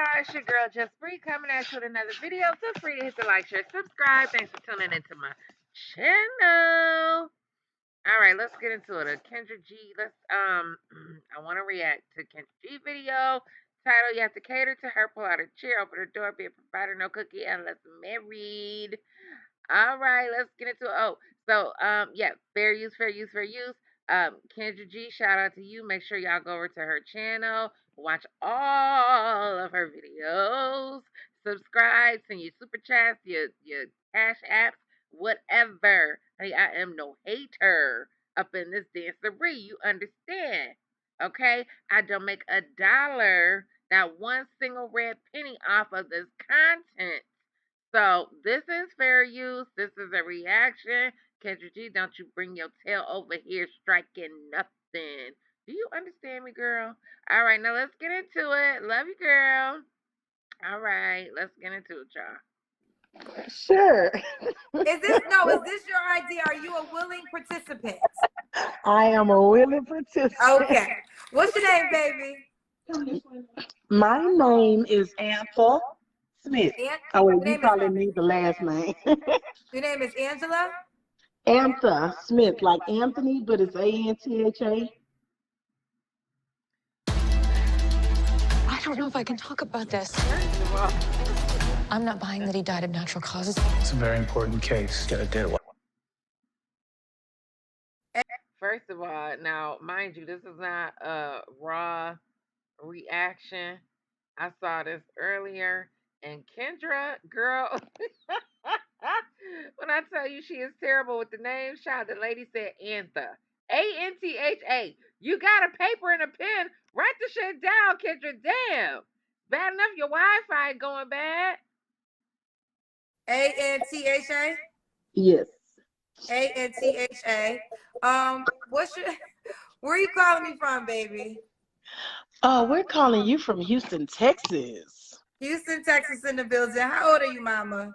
y'all, it's your girl Just Free coming at you with another video. Feel free to hit the like, share, subscribe. Thanks for tuning into my channel. Alright, let's get into it. Kendra G, I wanna react to Kendra G video. Title, you have to cater to her, pull out a chair, open her door, be a provider, no cookie, unless married. Alright, let's get into it. Yeah, fair use, fair use, fair use. Kendra G, shout out to you. Make sure y'all go over to her channel, watch all of her videos, subscribe, send your super chats, your cash apps, whatever. Hey, I am no hater up in this dancery. You understand? Okay, I don't make a dollar, not one single red penny off of this content. So this is fair use. This is a reaction. Kendra G, don't you bring your tail over here striking nothing. Do you understand me, girl? All right, now let's get into it. Love you, girl. All right, let's get into it, y'all. Sure. Is this your idea? Are you a willing participant? I am a willing participant. Okay. What's your name, baby? My name is Antha Smith. Oh, wait, you probably need the last name. Your name is Angela? Antha Smith, like Anthony, but it's Antha. I don't know if I can talk about this. I'm not buying that he died of natural causes. It's a very important case. Gotta do it. First of all, now, mind you, this is not a raw reaction. I saw this earlier, and Kendra, girl, when I tell you she is terrible with the name, child, the lady said Antha. Antha. You got a paper and a pen. Write the shit down, Kendra. Damn. Bad enough your Wi-Fi going bad. Antha? Yes. Antha. Where are you calling me from, baby? We're calling you from Houston, Texas. Houston, Texas in the building. How old are you, mama?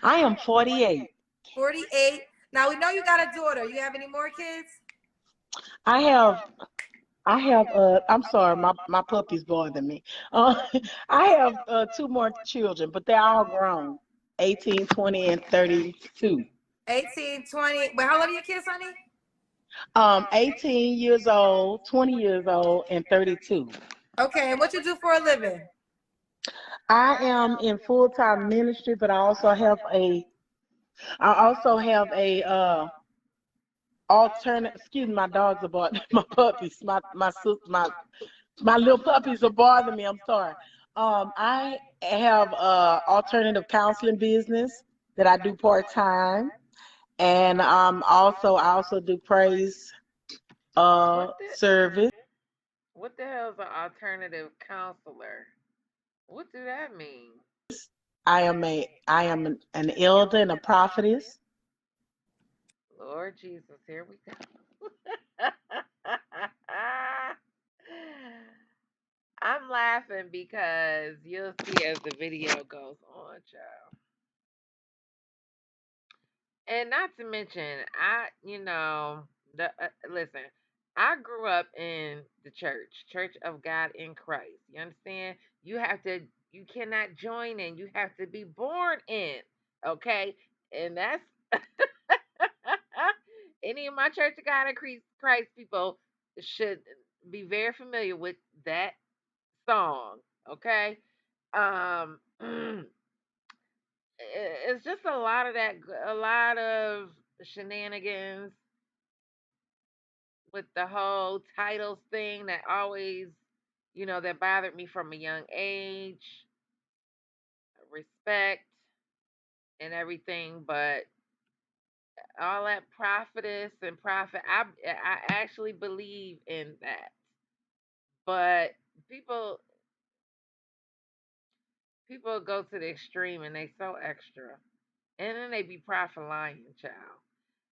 I am 48. 48. Now, we know you got a daughter. You have any more kids? I have, I'm sorry, my puppy's bothering me. I have 2 more children, but they're all grown, 18, 20, and 32. 18, 20. But how old are your kids, honey? 18 years old, 20 years old, and 32. Okay, and what you do for a living? I am in full-time ministry, but I also have a alternate. Excuse me, my dogs are bothering my puppies. My little puppies are bothering me. I'm sorry. I have alternative counseling business that I do part-time, and I also do praise service. What the hell is an alternative counselor? What do that mean? I am an elder and a prophetess. Lord Jesus, here we go. I'm laughing because you'll see as the video goes on, child. And not to mention, listen, I grew up in the Church of God in Christ. You understand? You cannot join in. You have to be born in. Okay? And that's any of my Church of God in Christ people should be very familiar with that song. Okay? Um, it's just a lot of that, a lot of shenanigans with the whole titles thing that always, that bothered me from a young age. Respect and everything, but all that prophetess and prophet, I actually believe in that. But people go to the extreme and they so extra, and then they be prophet lying, child.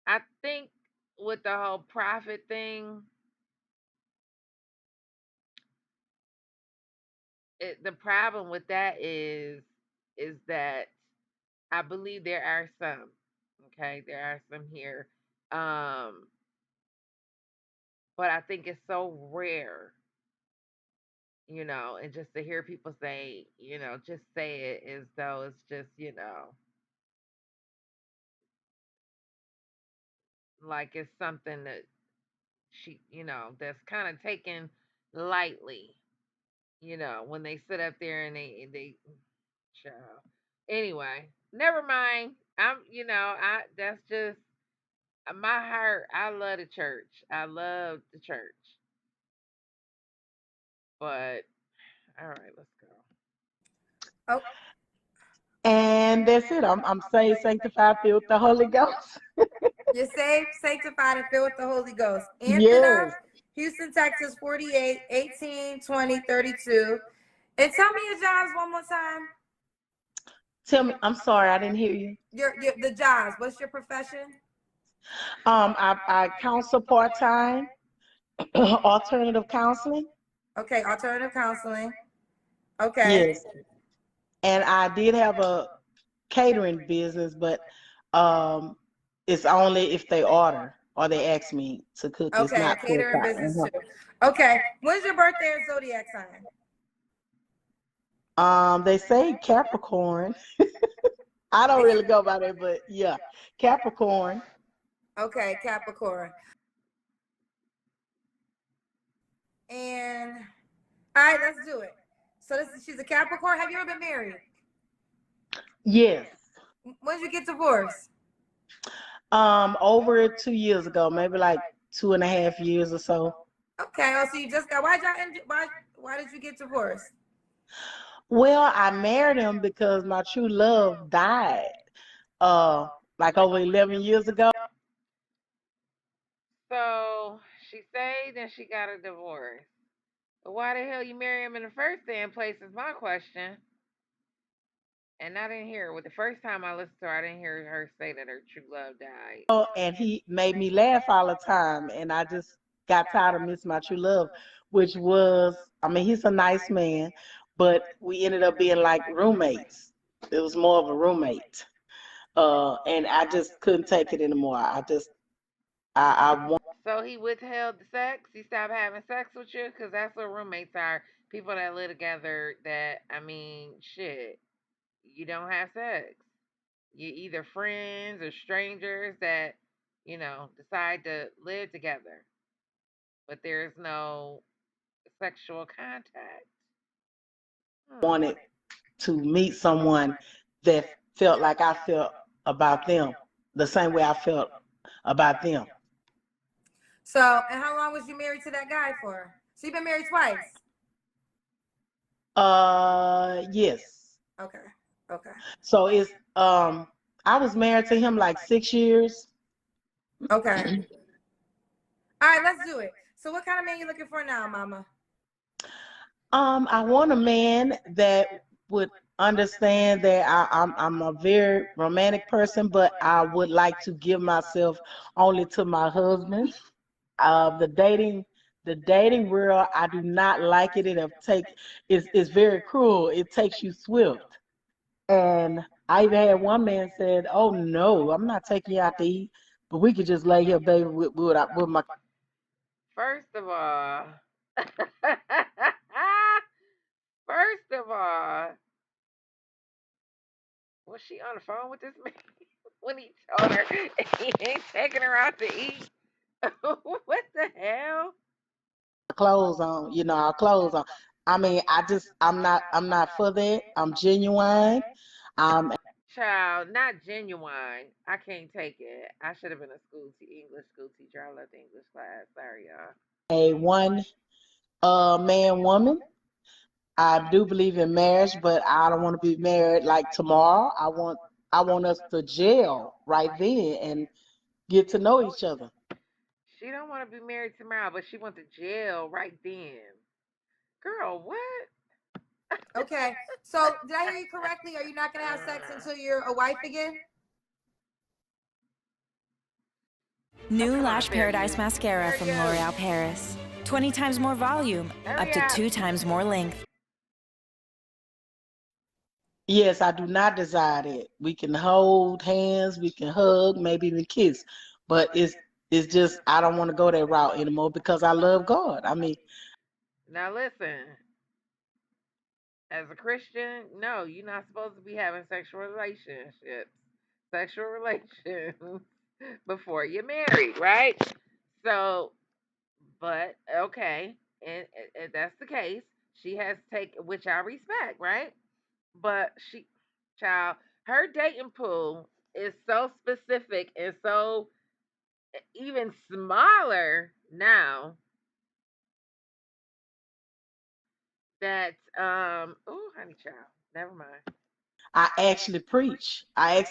I think with the whole prophet thing, the problem with that is that I believe there are some. Okay, there are some here, but I think it's so rare and just to hear people say, just say it as though it's just, like it's something that she, that's kind of taken lightly, when they sit up there and they, child. Anyway, never mind. That's just my heart. I love the church. I love the church. But all right, let's go. Oh, And that's it. I'm saved, sanctified, filled with the Holy Ghost. you're saved, sanctified, and filled with the Holy Ghost. Anthony, Yes. Houston, Texas, 48, 18, 20, 32. And tell me your jobs one more time. Tell me, I'm sorry, I didn't hear you. The jobs. What's your profession? I counsel part-time, alternative counseling. Okay, alternative counseling. Okay. Yes. And I did have a catering business, but it's only if they order or they ask me to cook. It's Okay, a not full catering business time. too. Okay. When's your birthday and zodiac sign? They say Capricorn. I don't really go by that, but yeah, Capricorn. Okay, Capricorn. And all right, let's do it. So she's a Capricorn. Have you ever been married? Yes. When did you get divorced? Over 2 years ago, maybe like 2.5 years or so. Okay. Oh, so you just got why did you get divorced? Well, I married him because my true love died. Like over 11 years ago. So she saved and she got a divorce. But why the hell you marry him in the first damn place is my question. And I didn't hear it. Well, the first time I listened to her, I didn't hear her say that her true love died. And he made me laugh all the time, and I just got tired of missing my true love, which was, I mean, he's a nice man, but we ended up being like roommates. It was more of a roommate. And I just couldn't take it anymore. I want So he withheld the sex? He stopped having sex with you? Because that's what roommates are. People that live together that, I mean, shit, you don't have sex. You're either friends or strangers that, decide to live together. But there's no sexual contact. wanted to meet someone that felt like I felt about them, the same way I felt about them. So, and how long was you married to that guy for? So you've been married twice. Yes. Okay. Okay. So I was married to him like 6 years. Okay. All right, let's do it. So what kind of man you looking for now, mama? I want a man that would understand that I'm a very romantic person, but I would like to give myself only to my husband. The dating world, I do not like it. It's very cruel. It takes you swift. And I even had one man said, "Oh no, I'm not taking you out to eat, but we could just lay here, baby, with my." First of all, first of all, was she on the phone with this man when he told her he ain't taking her out to eat? What the hell? Clothes on, our clothes on. I mean, I'm not for that. I'm genuine. I'm Child, not genuine. I can't take it. I should have been a English school teacher. I love the English class. Sorry, y'all. a one man woman. I do believe in marriage, but I don't want to be married like tomorrow. I want us to jail right then and get to know each other. She don't want to be married tomorrow, but she went to jail right then. Girl, what? Okay. So did I hear you correctly? Are you not gonna have sex until you're a wife again? New Come on, Lash Paradise Paris. Mascara from There you L'Oreal Paris. 20 times more volume, up Hurry to up. 2 times more length. Yes, I do not desire that. We can hold hands, we can hug, maybe even kiss, but it's just I don't want to go that route anymore because I love God. I mean, Now listen. As a Christian, no, you're not supposed to be having sexual relations before you're married, right? So, but okay, and that's the case. She has taken, which I respect, right? But child, her dating pool is so specific and so even smaller now that oh honey child, never mind. I actually preach. I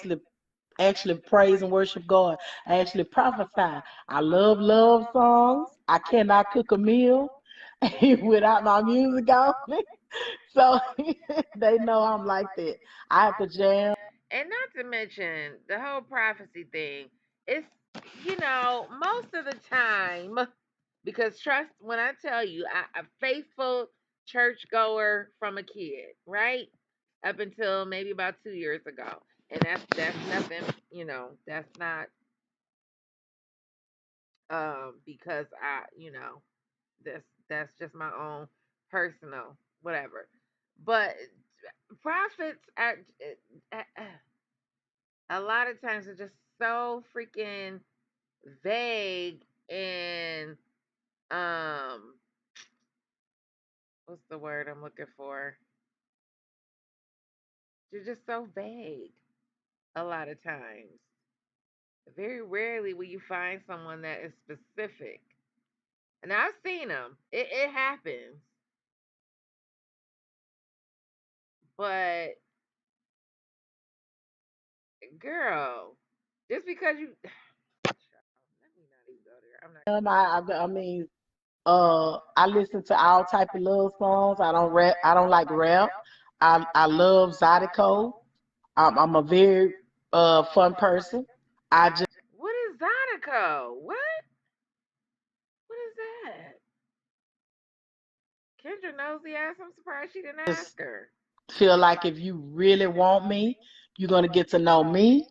actually praise and worship God. I actually prophesy. I love songs. I cannot cook a meal without my music on. So they know I'm like that. I have to jam. And not to mention the whole prophecy thing. It's most of the time, because trust when I tell you, a faithful churchgoer from a kid, right? Up until maybe about 2 years ago. And that's nothing, that's not because that's just my own personal whatever. But prophets are a lot of times are just so freaking vague and um what's the word I'm looking for? They're just so vague a lot of times. Very rarely will you find someone that is specific. And I've seen them. It happens. But girl, just because you let me not even go there. I'm not. I mean, I listen to all type of love songs. I don't rap. I don't like rap. I love Zydeco. I'm a very fun person. I just What is Zydeco? What? What is that? Kendra knows the ass. I'm surprised she didn't ask her. feel like if you really want me, you're gonna get to know me.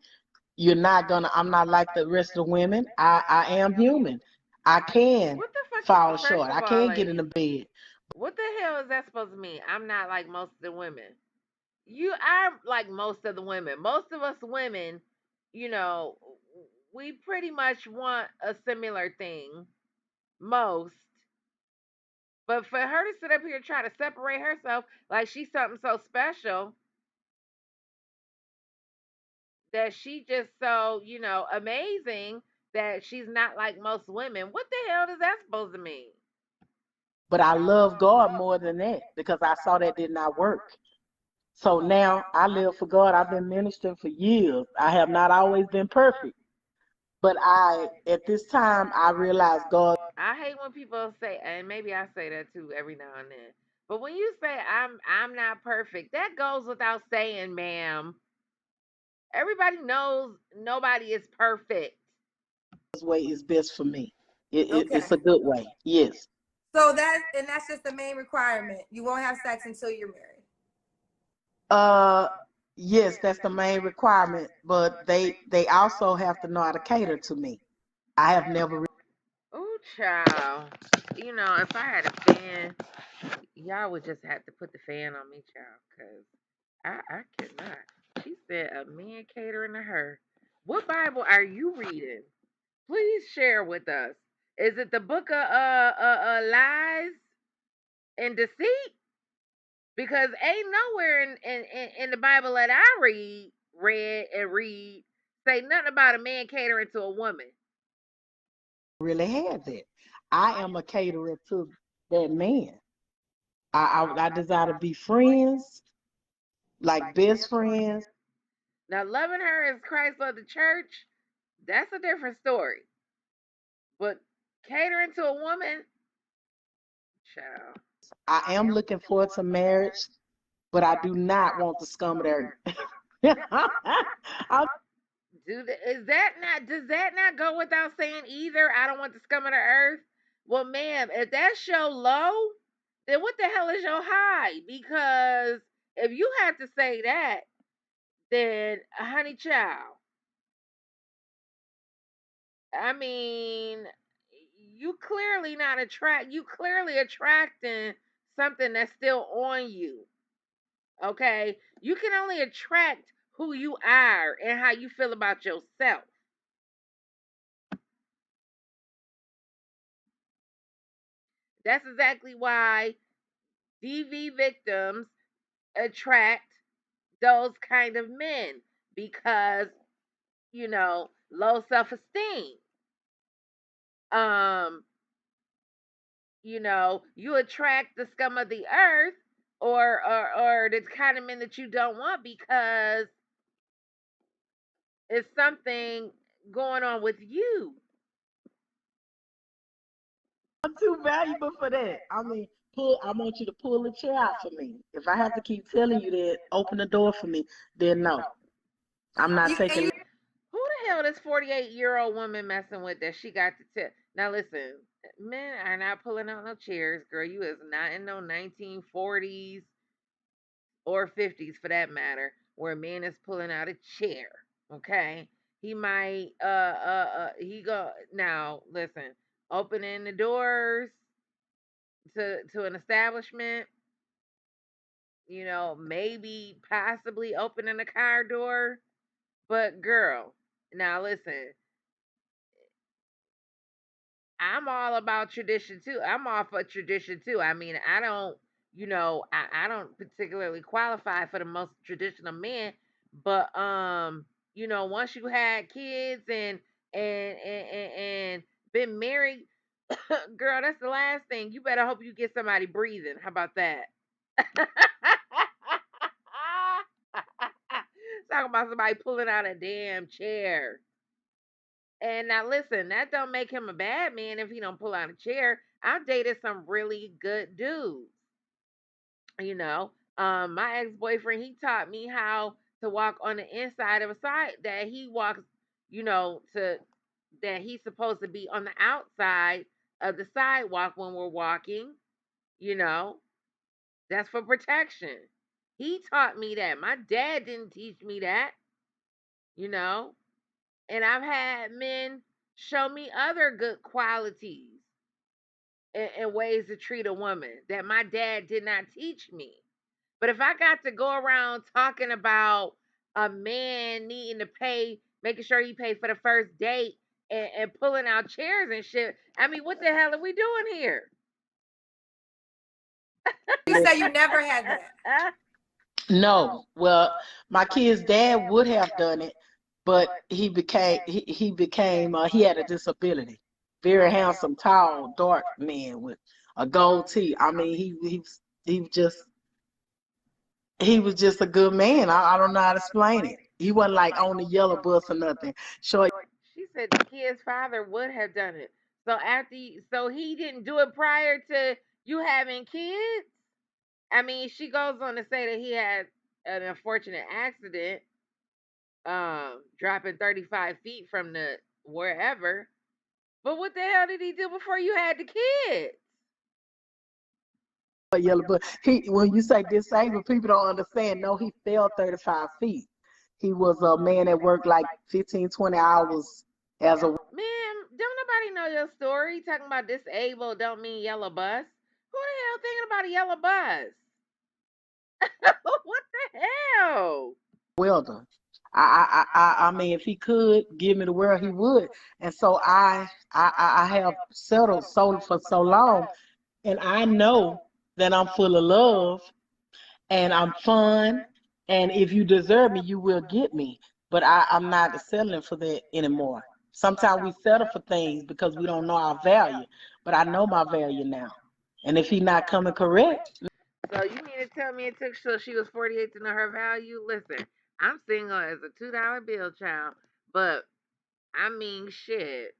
You're not gonna. I'm not like the rest of the women. I am human. I can What the fuck? fall First short. of I all, can get in ladies, the bed. what the hell is that supposed to mean? I'm not like most of the women. You are like most of the women. Most of us women, you know, we pretty much want a similar thing. Most. But for her to sit up here and try to separate herself like she's something so special that she just so, amazing that she's not like most women, what the hell does that supposed to mean? But I love God more than that because I saw that did not work. So now I live for God. I've been ministering for years. I have not always been perfect, but at this time, I realize God I hate when people say, and maybe I say that too every now and then. But when you say I'm not perfect, that goes without saying, ma'am. Everybody knows nobody is perfect. way is best for me. Okay. It's a good way. Yes. So that's just the main requirement. You won't have sex until you're married. Uh, yes, that's the main requirement, but they also have to know how to cater to me. I have never Ooh, child. If I had a fan, y'all would just have to put the fan on me, child, because I could not. She said a man catering to her. What Bible are you reading? Please share with us. Is it the book of lies and deceit? Because ain't nowhere in the Bible that I read say nothing about a man catering to a woman. really had that. I am a caterer to that man. I desire to be friends, like best friends. Now, loving her as Christ loved the church, that's a different story. But catering to a woman, child. I am looking forward to marriage, but I do not want the scum of their. I Does that not go without saying either? I don't want the scum of the earth. Well, ma'am, if that's your low, then what the hell is your high? Because if you have to say that, then honey child, I mean, you clearly attracting something that's still on you. Okay? You can only attract who you are and how you feel about yourself. That's exactly why DV victims attract those kind of men because, low self-esteem. Um, you attract the scum of the earth or the kind of men that you don't want because it's something going on with you. I'm too valuable for that. I mean, I want you to pull a chair out for me. If I have to keep telling you that, open the door for me, then no. I'm not taking. Who the hell this 48-year-old woman messing with that she got to tip? Now listen, men are not pulling out no chairs, girl. You is not in no 1940s or 50s for that matter, where a man is pulling out a chair. Okay, he might he go now. Listen, opening the doors to an establishment. Maybe possibly opening a car door. But girl, now listen, I'm all about tradition too. I'm all for tradition too. I mean, I don't, I don't particularly qualify for the most traditional men, but once you had kids and been married, girl, that's the last thing. You better hope you get somebody breathing. How about that? Talking about somebody pulling out a damn chair. And now listen, that don't make him a bad man if he don't pull out a chair. I've dated some really good dudes. My ex-boyfriend, he taught me how to walk on the inside of a side that he walks, to that he's supposed to be on the outside of the sidewalk when we're walking, you know. That's for protection. He taught me that. My dad didn't teach me that, you know. And I've had men show me other good qualities and ways to treat a woman that my dad did not teach me. But if I got to go around talking about a man needing to pay, making sure he paid for the first date and pulling out chairs and shit, I mean, what the hell are we doing here? You say you never had that. No. Well, my kid's dad would have done it, but he had a disability. Very handsome, tall, dark man with a gold tee. I mean, he was just he was just a good man. I don't know how to explain it. He wasn't like on the yellow bus or nothing. Sure. She said the kid's father would have done it. So so he didn't do it prior to you having kids. I mean, she goes on to say that he had an unfortunate accident, dropping 35 feet from the wherever. But what the hell did he do before you had the kids? Yellow bus. When you say disabled, people don't understand. No, he fell 35 feet. He was a man that worked like 15, 20 hours as a. Man, don't nobody know your story. Talking about disabled don't mean yellow bus. Who the hell thinking about a yellow bus? What the hell? Welder. I mean, if he could give me the world, he would. And so I have settled solely for so long, and I know that I'm full of love and I'm fun. And if you deserve me, you will get me. But I'm not settling for that anymore. Sometimes we settle for things because we don't know our value. But I know my value now. And if he's not coming correct, So you mean to tell me it took till she was 48 to know her value? Listen, I'm single as a $2 bill child, but I mean shit.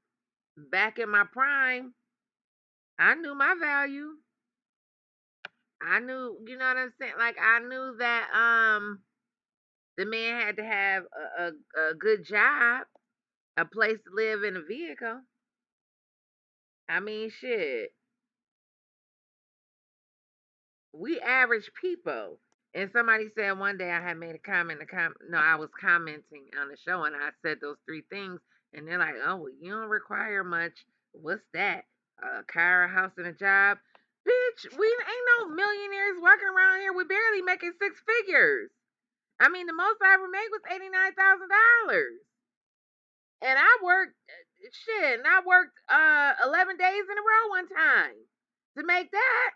Back in my prime, I knew my value. I knew, you know what I'm saying? Like I knew that the man had to have a good job, a place to live, in a vehicle. I mean shit. We average people. And somebody said one day I had made a comment. No, I was commenting on the show, and I said those three things, and they're like, "Oh, well, you don't require much. What's that? A car, a house, and a job." Bitch, we ain't no millionaires walking around here. We barely making six figures. I mean, the most I ever made was $89,000. And I worked, and I worked 11 days in a row one time to make that.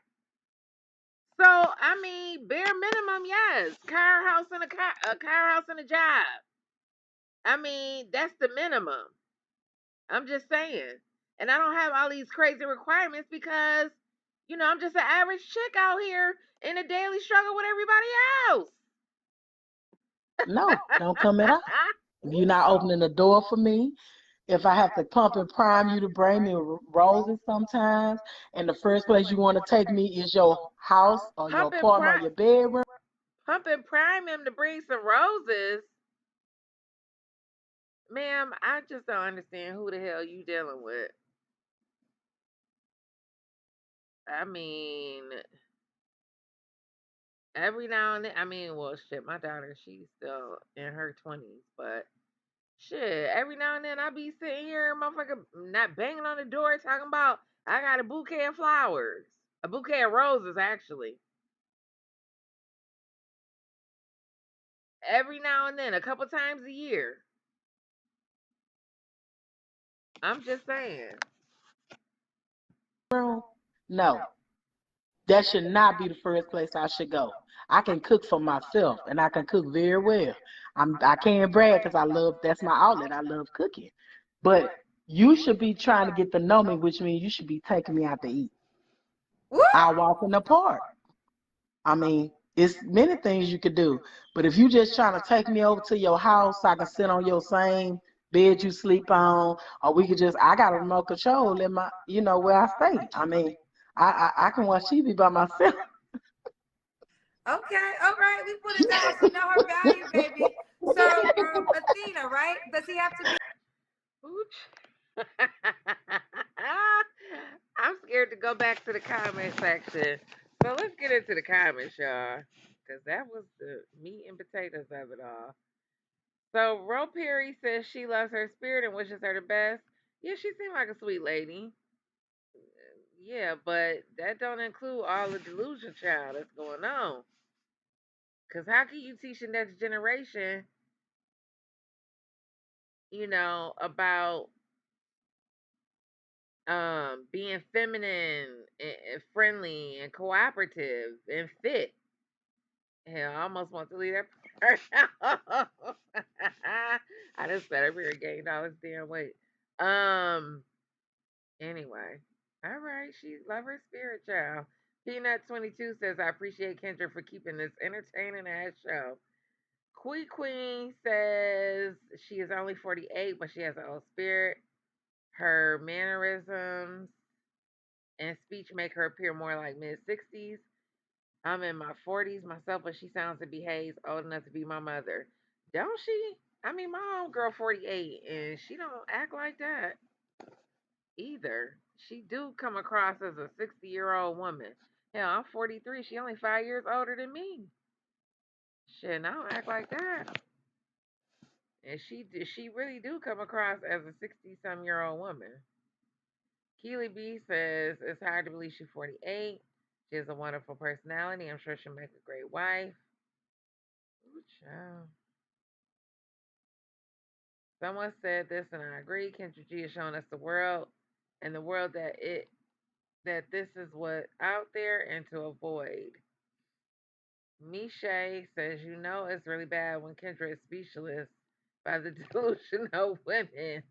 So, I mean, bare minimum, yes. Car, house, and a car, house, and a job. I mean, that's the minimum. I'm just saying. And I don't have all these crazy requirements because, I'm just an average chick out here in a daily struggle with everybody else. No, don't come at all. If you're not opening the door for me, if I have to pump and prime you to bring me roses sometimes, and the first place you want to take me is your house or your Pump and apartment or prime, your bedroom, pump and prime him to bring some roses. Ma'am, I just don't understand who the hell you dealing with. I mean, every now and then, well, shit, my daughter, she's still in her 20s, but shit, every now and then I be sitting here, motherfucker, not banging on the door talking about, I got a bouquet of flowers. A bouquet of roses, actually. Every now and then, a couple times a year. I'm just saying. no. That should not be the first place I should go. I can cook for myself, and I can cook very well. I can't brag because that's my outlet. I love cooking. But you should be trying to get to know me, which means you should be taking me out to eat. Woo! I walk in the park. I mean, it's many things you could do. But if you just trying to take me over to your house so I can sit on your same bed you sleep on, or we could I got a remote control in my, where I stay. I mean, I can watch TV by myself. Okay, all right. We put it down. She know her value, baby. So, Athena, right? Does he have to be? Ooch. I'm scared to go back to the comment section. So let's get into the comments, y'all. Because that was the meat and potatoes of it all. So Ro Perry says she loves her spirit and wishes her the best. Yeah, she seemed like a sweet lady. Yeah, but that don't include all the delusion child that's going on. Because how can you teach the next generation, about being feminine and friendly and cooperative and fit? Hell, I almost want to leave that part out. I just said every year gained all this damn weight. Um. Anyway, all right. She love her spirit, child. Peanut22 says, I appreciate Kendra for keeping this entertaining ass show. Queen says she is only 48, but she has an old spirit. Her mannerisms and speech make her appear more like mid 60s. I'm in my 40s myself, but she sounds and behaves old enough to be my mother. Don't she? My own girl 48, and she don't act like that either. She do come across as a 60-year-old woman. Hell, I'm 43. She only 5 years older than me. Shit, and I don't act like that. And she really do come across as a 60-some-year-old woman. Keely B says it's hard to believe she's 48. She has a wonderful personality. I'm sure she'll make a great wife. Ooh, child. Someone said this, and I agree. Kendra G is showing us the world, and the world that this is what out there, and to avoid. Miche says, it's really bad when Kendra is speechless by the delusional women.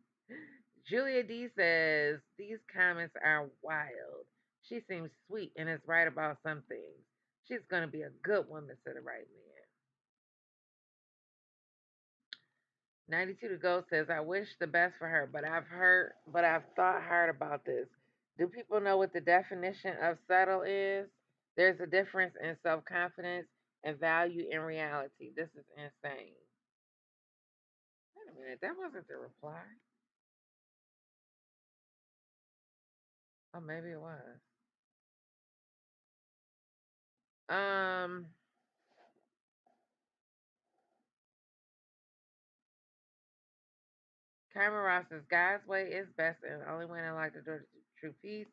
Julia D says, these comments are wild. She seems sweet and is right about some things. She's going to be a good woman to the right man. 92 to go says, I wish the best for her, but I've thought hard about this. Do people know what the definition of subtle is? There's a difference in self confidence and value in reality. This is insane. Wait a minute, that wasn't the reply. Oh, maybe it was. Um, Cameron Ross says, God's way is best and the only way in life to do true peace.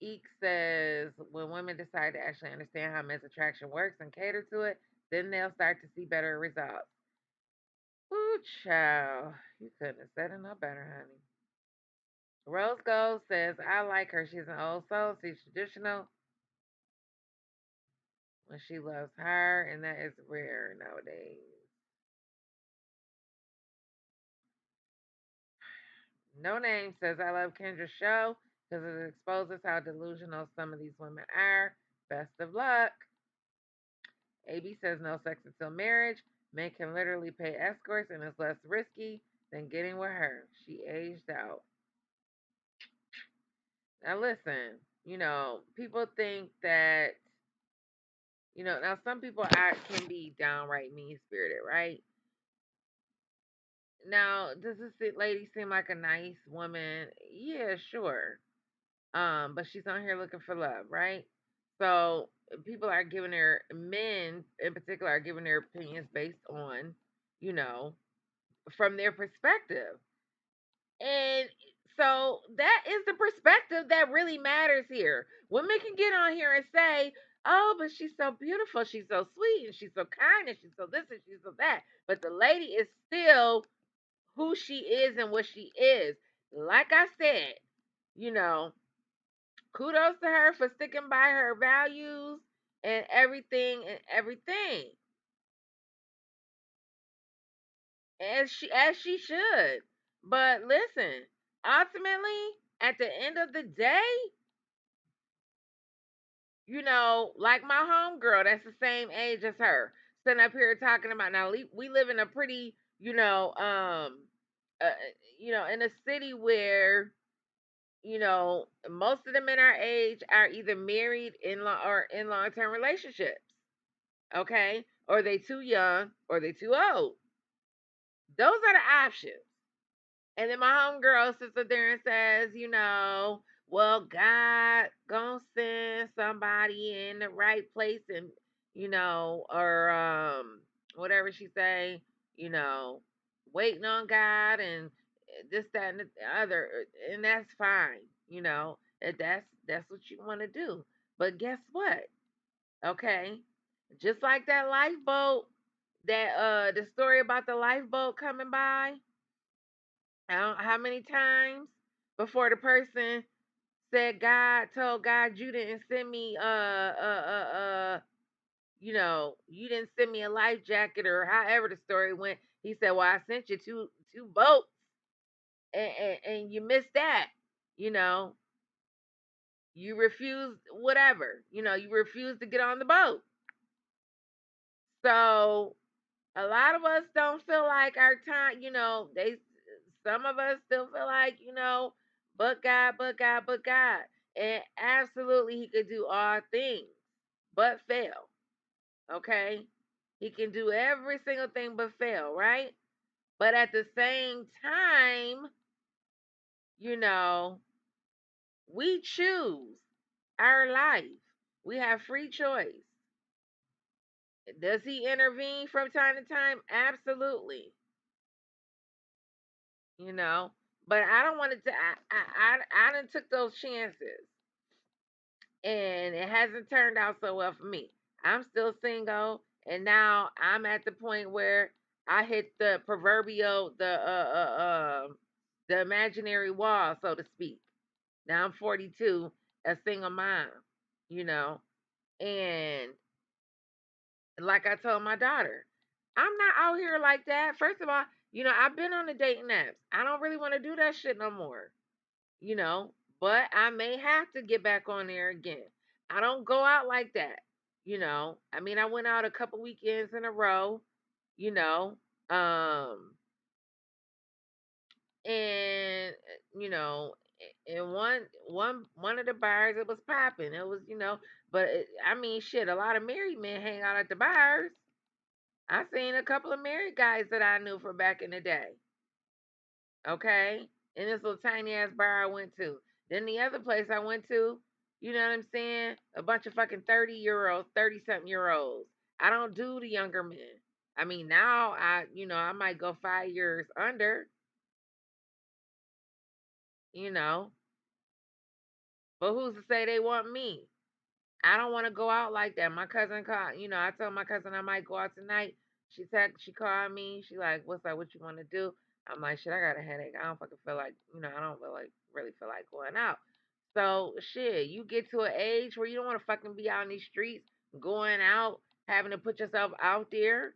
Eek says when women decide to actually understand how men's attraction works and cater to it, then they'll start to see better results. Ooh, child. You couldn't have said it no better, honey. Rose Gold says, I like her. She's an old soul. She's traditional when she loves her, and that is rare nowadays. No Name says, I love Kendra's show because it exposes how delusional some of these women are. Best of luck. AB says, no sex until marriage. Men can literally pay escorts and it's less risky than getting with her. She aged out. Now, listen, people think that, now some people can be downright mean spirited, right? Now, does this lady seem like a nice woman? Yeah, sure. But she's on here looking for love, right? So people are giving her men in particular are giving their opinions based on, you know, from their perspective. And so that is the perspective that really matters here. Women can get on here and say, oh, but she's so beautiful, she's so sweet, and she's so kind, and she's so this, and she's so that. But the lady is still who she is and what she is. Like I said, you know, kudos to her for sticking by her values and everything. As she should. But listen, ultimately, at the end of the day, like my homegirl that's the same age as her, sitting up here talking about now we live in a pretty, uh, in a city where most of the men our age are either married in long term relationships, okay, or they too young or they too old. Those are the options. And then my homegirl sits up there and says, well, God gonna send somebody in the right place and, or whatever she say, you know, waiting on God and this, that, and the other, and that's fine, that's what you want to do. But guess what? Okay, just like that lifeboat, the story about the lifeboat coming by. I don't, how many times before the person said God told God you didn't send me you didn't send me a life jacket or however the story went. He said, well, I sent you two boats and you missed that. You know, you refused whatever. You refused to get on the boat. So a lot of us don't feel like our time, some of us still feel like, but God, but God, but God. And absolutely he could do all things but fail. Okay? He can do every single thing but fail, right? But at the same time, you know, we choose our life. We have free choice. Does he intervene from time to time? Absolutely. you know. But I don't want to. I done took those chances, and it hasn't turned out so well for me. I'm still single, and now I'm at the point where I hit the proverbial the imaginary wall, so to speak. Now I'm 42, a single mom, you know, and like I told my daughter, I'm not out here like that. First of all, I've been on the dating apps. I don't really want to do that shit no more, you know, but I may have to get back on there again. I don't go out like that, I mean, I went out a couple weekends in a row, you know, um, and in one of the bars it was popping. It was, but I mean, shit, a lot of married men hang out at the bars. I seen a couple of married guys that I knew from back in the day. Okay, in this little tiny ass bar I went to. Then the other place I went to, you know what I'm saying? A bunch of fucking 30-year-olds, 30-something-year-olds. I don't do the younger men. I mean, now I might go 5 years under, you know. But who's to say they want me? I don't want to go out like that. My cousin called, I told my cousin I might go out tonight. She called me. She like, what's up? What you want to do? I'm like, shit, I got a headache. I don't fucking feel like, I don't really feel like going out. So shit, you get to an age where you don't want to fucking be out in these streets, going out, having to put yourself out there.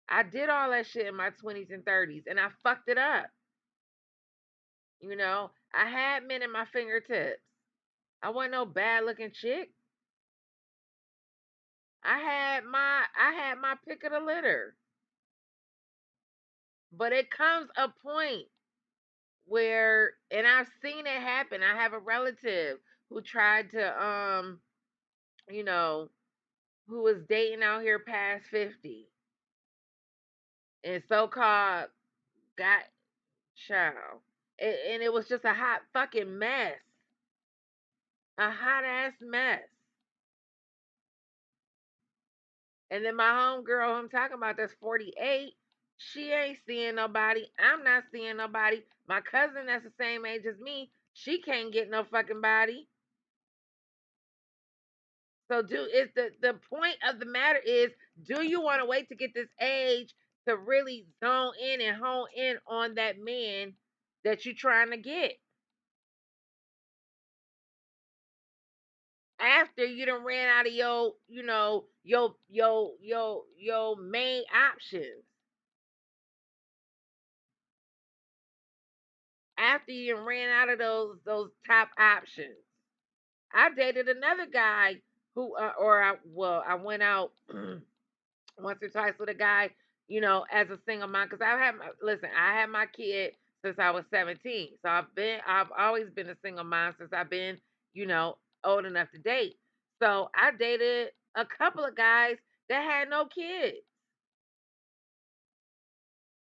I did all that shit in my 20s and 30s, and I fucked it up. I had men in my fingertips. I wasn't no bad looking chick. I had my pick of the litter. But it comes a point where, and I've seen it happen. I have a relative who tried to you know, who was dating out here past 50 and so called got child. And it was just a hot fucking mess. A hot ass mess. And then my homegirl who I'm talking about that's 48, she ain't seeing nobody. I'm not seeing nobody. My cousin that's the same age as me, she can't get no fucking body. So the point of the matter is, do you want to wait to get this age to really zone in and hone in on that man that you're trying to get? After you done ran out of your main options. After you done ran out of those top options. I dated another guy who I went out once or twice with a guy, as a single mom. Because I had my kid since I was 17. So I've always been a single mom since I've been, you know, old enough to date. So I dated a couple of guys that had no kids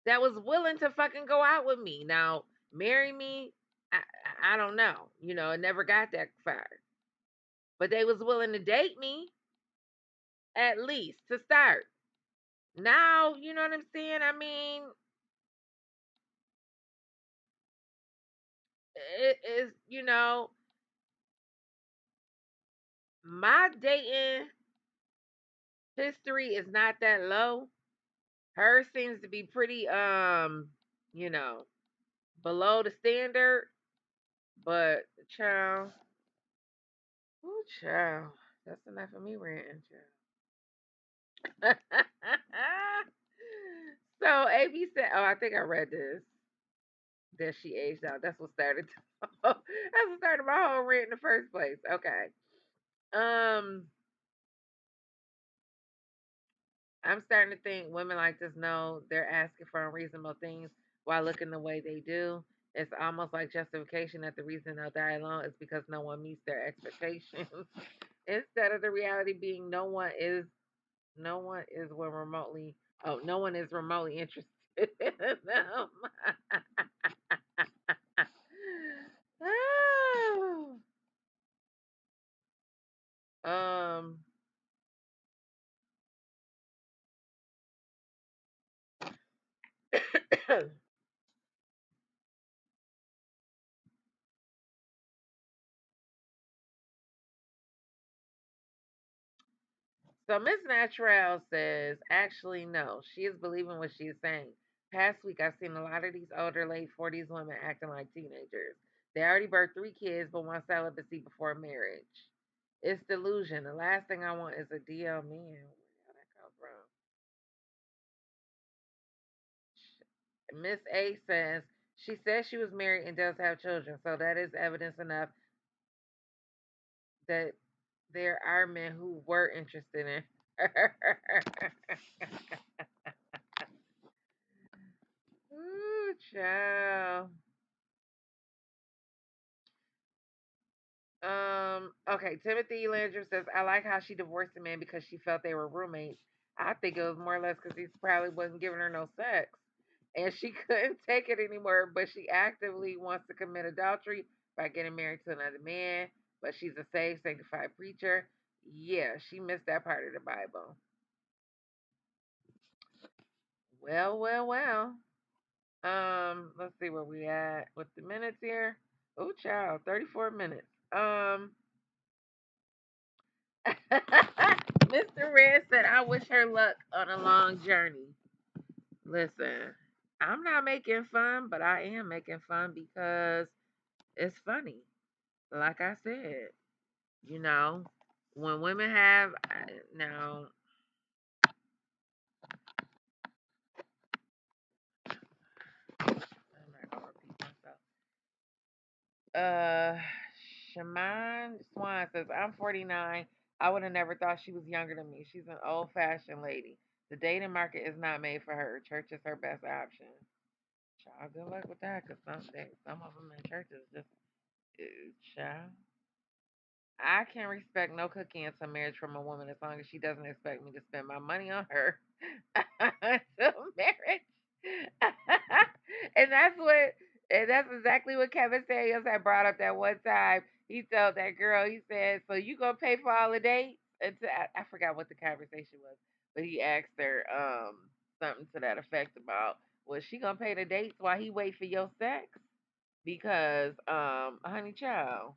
that was willing to fucking go out with me. Now, marry me, I don't know. It never got that far. But they was willing to date me at least to start. Now, you know what I'm saying? I mean, it is, my dating history is not that low. Hers seems to be pretty you know, below the standard, but child, ooh, child, that's enough of me ranting, child. So AB said, oh, I think I read this. That she aged out. That's what started that's what started my whole rant in the first place. Okay. Um I'm starting to think women like this know they're asking for unreasonable things while looking the way they do. It's almost like justification that the reason they'll die alone is because no one meets their expectations. Instead of the reality being no one is when remotely no one is remotely interested in them. um So Miss Natural says, actually, no. She is believing what she is saying. Past week, I've seen a lot of these older, late 40s women acting like teenagers. They already birthed 3 kids, but want celibacy before marriage. It's delusion. The last thing I want is a DL man. Where that come from? Miss A says, she says she was married and does have children, so that is evidence enough that there are men who were interested in her. Ooh, child. Okay, Timothy Landry says, I like how she divorced the man because she felt they were roommates. I think it was more or less because he probably wasn't giving her no sex. And she couldn't take it anymore, but she actively wants to commit adultery by getting married to another man. But she's a saved, sanctified preacher. Yeah, she missed that part of the Bible. Well, well, well. Let's see where we at with the minutes here. Oh, child, 34 minutes. Mr. Red said, I wish her luck on a long journey. Listen, I'm not making fun, but I am making fun because it's funny. Like I said, you know, when women have, now, I'm not going to repeat myself. Shaman Swan says, I'm 49. I would have never thought she was younger than me. She's an old fashioned lady. The dating market is not made for her. Church is her best option. Child, good luck with that, because some of them in churches just, child. I can respect no cookie into marriage from a woman as long as she doesn't expect me to spend my money on her until marriage. and that's what and that's exactly what Kevin Samuels had brought up that one time. He told that girl, he said, so you gonna pay for all the dates? I forgot what the conversation was, but he asked her something to that effect about, was she gonna pay the dates while he wait for your sex? Because honey child,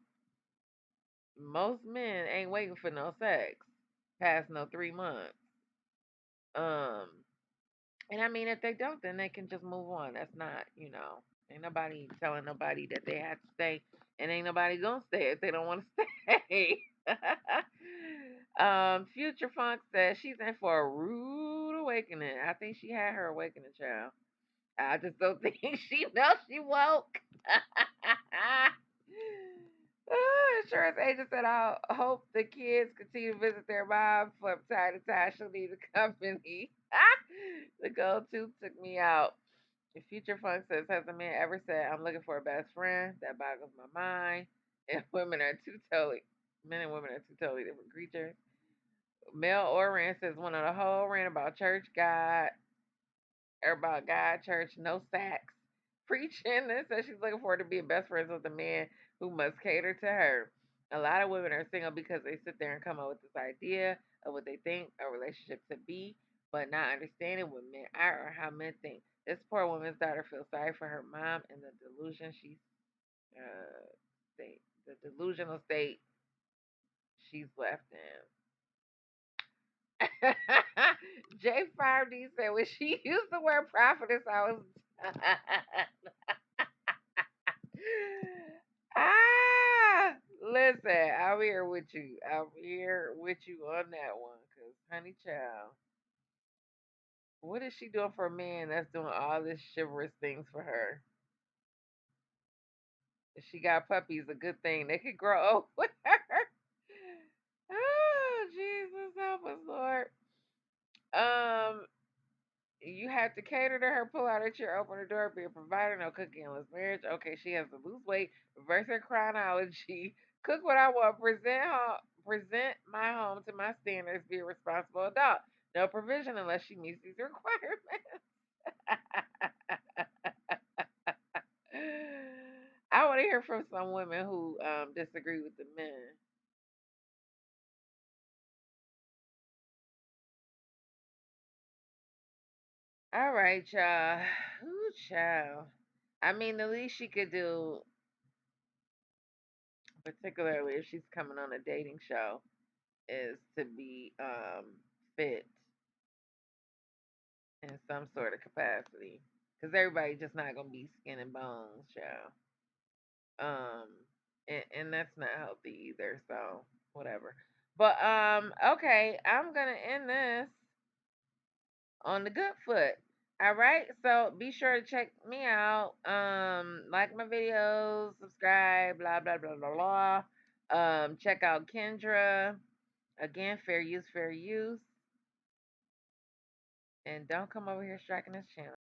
most men ain't waiting for no sex past no 3 months. Um, and I mean, if they don't, then they can just move on. That's not, ain't nobody telling nobody that they have to stay, and ain't nobody gonna stay if they don't want to stay. Future Funk says she's in for a rude awakening. I think she had her awakening, child. I just don't think she knows she woke. Insurance agent said, I hope the kids continue to visit their mom from time to time. She'll need a company. The go-to took me out. The Future Funk says, has a man ever said, I'm looking for a best friend? That boggles my mind. And men and women are two totally different creatures. Mel Oran says, one of the whole rant about church, God, or about God, church, no sex. Preaching and says she's looking forward to being best friends with a man who must cater to her. A lot of women are single because they sit there and come up with this idea of what they think a relationship to be, but not understanding what men are or how men think. This poor woman's daughter feels sorry for her mom and the the delusional state she's left in. J5D said when she used the word prophetess, I was listen, I'm here with you. I'm here with you on that one, cause honey child, what is she doing for a man that's doing all this chivalrous things for her? If she got puppies, a good thing they could grow up with her. Oh Jesus, help us, Lord. Um, You have to cater to her, pull out a chair, open the door, be a provider, no cooking unless marriage. Okay, she has to lose weight, reverse her chronology, cook what I want, present my home to my standards, be a responsible adult. No provision unless she meets these requirements. I want to hear from some women who disagree with the men. All right, y'all. Ooh, child. I mean, the least she could do, particularly if she's coming on a dating show, is to be fit in some sort of capacity. Because everybody just not gonna be skin and bones, child. Um, and that's not healthy either. So whatever. But okay, I'm gonna end this on the good foot. All right, so be sure to check me out. Like my videos, subscribe, blah blah blah blah blah. Check out Kendra. Again, fair use, fair use. And don't come over here striking this channel.